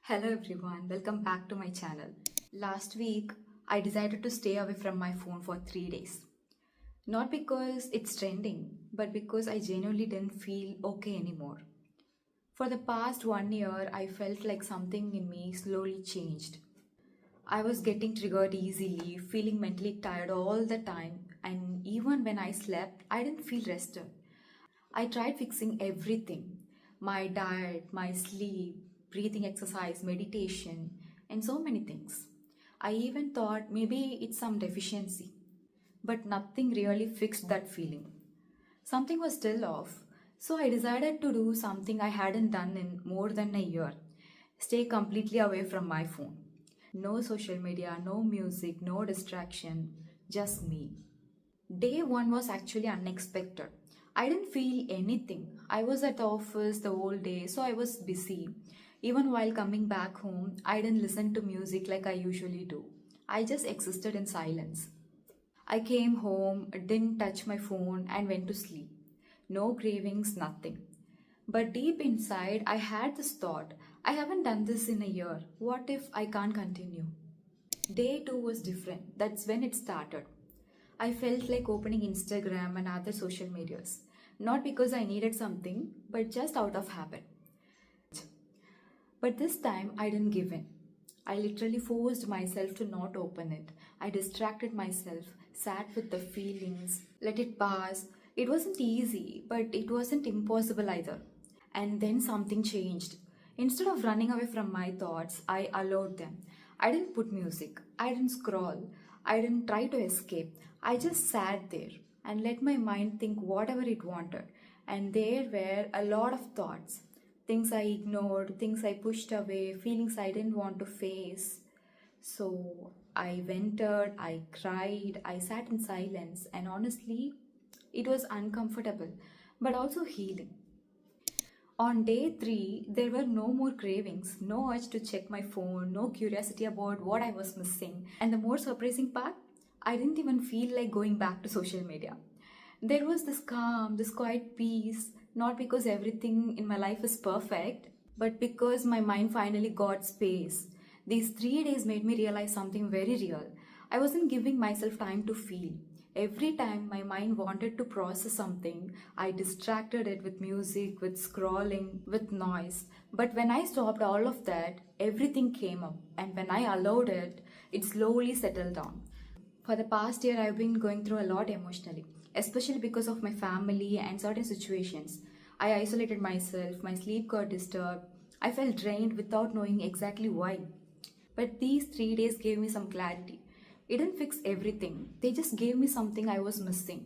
Hello everyone, welcome back to my channel. Last week, I decided to stay away from my phone for 3 days. Not because it's trending, but because I genuinely didn't feel okay anymore. For the past 1 year, I felt like something in me slowly changed. I was getting triggered easily, feeling mentally tired all the time, and even when I slept, I didn't feel rested. I tried fixing everything: my diet, my sleep, breathing exercise, meditation, and so many things. I even thought maybe it's some deficiency, but nothing really fixed that feeling. Something was still off, so I decided to do something I hadn't done in more than a year: stay completely away from my phone. No social media, no music, no distraction, just me. Day one was actually unexpected. I didn't feel anything. I was at the office the whole day, so I was busy. Even while coming back home, I didn't listen to music like I usually do. I just existed in silence. I came home, didn't touch my phone, and went to sleep. No cravings, nothing. But deep inside, I had this thought: I haven't done this in a year. What if I can't continue? Day two was different. That's when it started. I felt like opening Instagram and other social medias. Not because I needed something, but just out of habit. But this time I didn't give in. I literally forced myself to not open it. I distracted myself, sat with the feelings, let it pass. It wasn't easy, but it wasn't impossible either. And then something changed. Instead of running away from my thoughts, I allowed them. I didn't put music, I didn't scroll, I didn't try to escape. I just sat there and let my mind think whatever it wanted. And there were a lot of thoughts: things I ignored, things I pushed away, feelings I didn't want to face. So I vented, I cried, I sat in silence, and honestly, it was uncomfortable but also healing. On day three, there were no more cravings, no urge to check my phone, no curiosity about what I was missing. And the more surprising part, I didn't even feel like going back to social media. There was this calm, this quiet peace, not because everything in my life is perfect, but because my mind finally got space. These 3 days made me realize something very real. I wasn't giving myself time to feel. Every time my mind wanted to process something, I distracted it with music, with scrolling, with noise. But when I stopped all of that, everything came up. And when I allowed it, it slowly settled down. For the past year, I've been going through a lot emotionally, especially because of my family and certain situations. I isolated myself, my sleep got disturbed, I felt drained without knowing exactly why. But these 3 days gave me some clarity. It didn't fix everything, they just gave me something I was missing: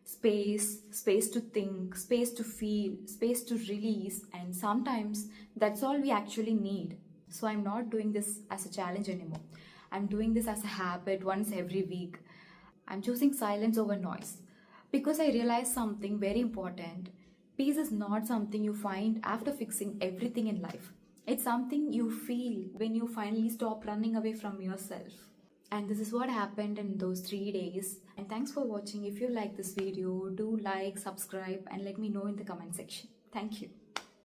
space, space to think, space to feel, space to release, and sometimes that's all we actually need. So I'm not doing this as a challenge anymore. I'm doing this as a habit once every week. I'm choosing silence over noise because I realized something very important. Peace is not something you find after fixing everything in life. It's something you feel when you finally stop running away from yourself. And this is what happened in those 3 days. And thanks for watching. If you like this video, do like, subscribe, and let me know in the comment section. Thank you.